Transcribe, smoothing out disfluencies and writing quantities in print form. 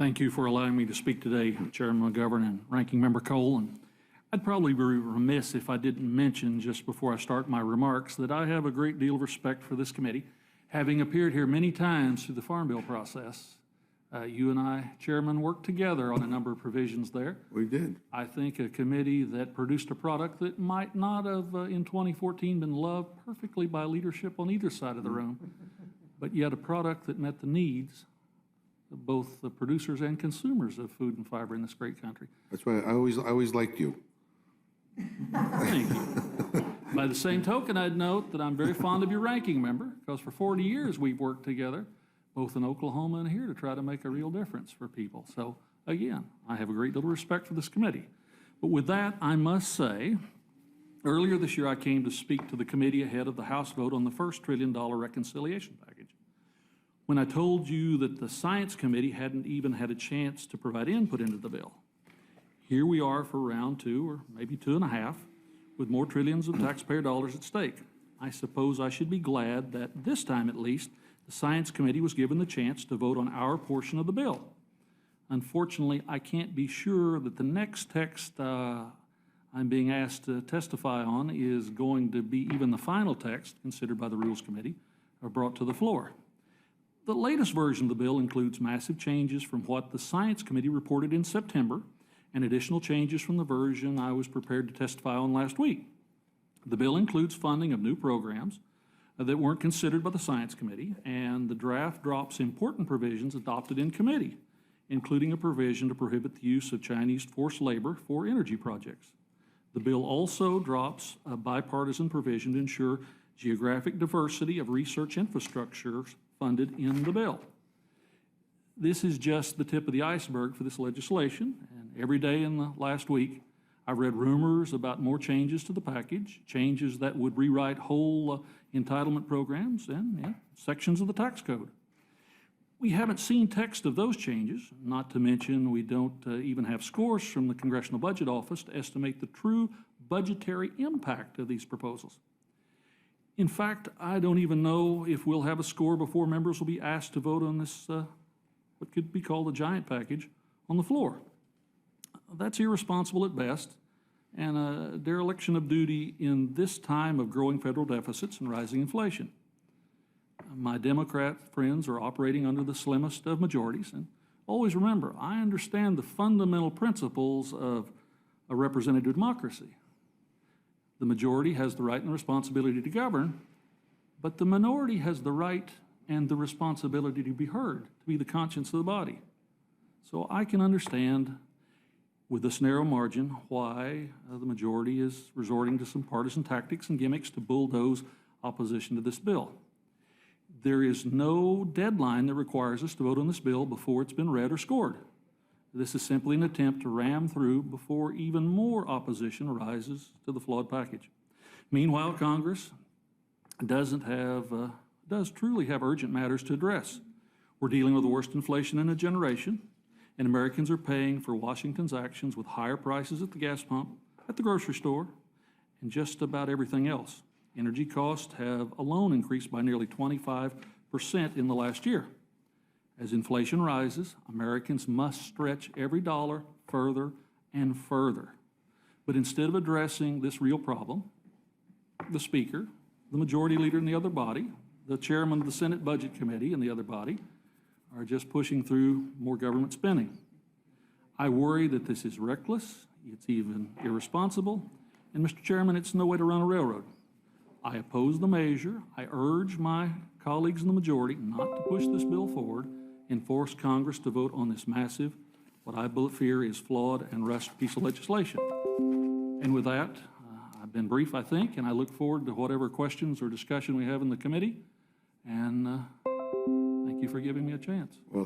Thank you for allowing me to speak today, Chairman McGovern and Ranking Member Cole. And I'd probably be remiss if I didn't mention just before I start my remarks that I have a great deal of respect for this committee, having appeared here many times through the Farm Bill process. You and I, Chairman, worked together on a number of provisions there. We did. I think a committee that produced a product that might not have in 2014 been loved perfectly by leadership on either side of the room, but yet a product that met the needs of both the producers and consumers of food and fiber in this great country. That's why I always liked you. Thank you. By the same token, I'd note that I'm very fond of your ranking member, because for 40 years we've worked together, both in Oklahoma and here, to try to make a real difference for people. So again, I have a great deal of respect for this committee. But with that, I must say, earlier this year I came to speak to the committee ahead of the House vote on the first $1 trillion reconciliation package. When I told you that the Science Committee hadn't even had a chance to provide input into the bill. Here we are for round 2, or maybe 2.5, with more trillions of taxpayer dollars at stake. I suppose I should be glad that this time at least, the Science Committee was given the chance to vote on our portion of the bill. Unfortunately, I can't be sure that the next text I'm being asked to testify on is going to be even the final text considered by the Rules Committee or brought to the floor. The latest version of the bill includes massive changes from what the Science Committee reported in September and additional changes from the version I was prepared to testify on last week. The bill includes funding of new programs that weren't considered by the Science Committee, and the draft drops important provisions adopted in committee, including a provision to prohibit the use of Chinese forced labor for energy projects. The bill also drops a bipartisan provision to ensure geographic diversity of research infrastructures funded in the bill. This is just the tip of the iceberg for this legislation, and every day in the last week, I've read rumors about more changes to the package, changes that would rewrite whole entitlement programs and sections of the tax code. We haven't seen text of those changes, not to mention we don't even have scores from the Congressional Budget Office to estimate the true budgetary impact of these proposals. In fact, I don't even know if we'll have a score before members will be asked to vote on this, what could be called a giant package, on the floor. That's irresponsible at best, and a dereliction of duty in this time of growing federal deficits and rising inflation. My Democrat friends are operating under the slimmest of majorities, and always remember, I understand the fundamental principles of a representative democracy. The majority has the right and the responsibility to govern, but the minority has the right and the responsibility to be heard, to be the conscience of the body. So I can understand, with this narrow margin, why the majority is resorting to some partisan tactics and gimmicks to bulldoze opposition to this bill. There is no deadline that requires us to vote on this bill before it's been read or scored. This is simply an attempt to ram through before even more opposition arises to the flawed package. Meanwhile, Congress does truly have urgent matters to address. We're dealing with the worst inflation in a generation, and Americans are paying for Washington's actions with higher prices at the gas pump, at the grocery store, and just about everything else. Energy costs have alone increased by nearly 25% in the last year. As inflation rises, Americans must stretch every dollar further and further. But instead of addressing this real problem, the Speaker, the Majority Leader in the other body, the Chairman of the Senate Budget Committee in the other body, are just pushing through more government spending. I worry that this is reckless, it's even irresponsible, and Mr. Chairman, it's no way to run a railroad. I oppose the measure. I urge my colleagues in the majority not to push this bill forward and force Congress to vote on this massive, what I fear is flawed and rushed piece of legislation. And with that, I've been brief, I think, and I look forward to whatever questions or discussion we have in the committee. And thank you for giving me a chance. Well,